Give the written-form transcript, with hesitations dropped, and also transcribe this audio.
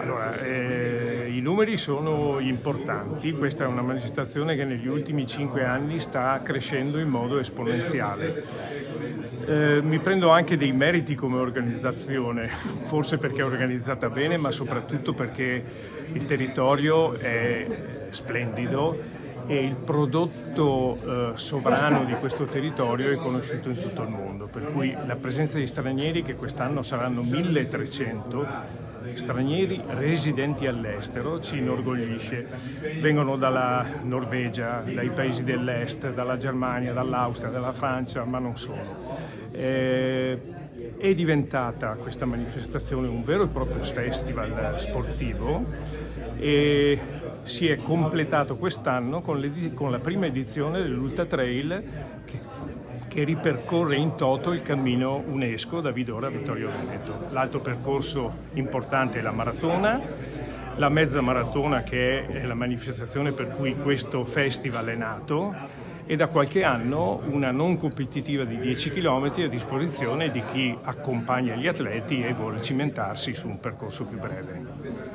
Allora, i numeri sono importanti, questa è una manifestazione che negli ultimi 5 anni sta crescendo in modo esponenziale. Mi prendo anche dei meriti come organizzazione, forse perché è organizzata bene, ma soprattutto perché il territorio è splendido e il prodotto sovrano di questo territorio è conosciuto in tutto il mondo, per cui la presenza di stranieri, che quest'anno saranno 1300, stranieri residenti all'estero, ci inorgoglisce. Vengono dalla Norvegia, dai paesi dell'est, dalla Germania, dall'Austria, dalla Francia, ma non solo. È diventata questa manifestazione un vero e proprio festival sportivo e si è completato quest'anno con la prima edizione dell'Ultra Trail che ripercorre in toto il cammino UNESCO da Vidore a Vittorio Veneto. L'altro percorso importante è la maratona, la mezza maratona che è la manifestazione per cui questo festival è nato, e da qualche anno una non competitiva di 10 km a disposizione di chi accompagna gli atleti e vuole cimentarsi su un percorso più breve.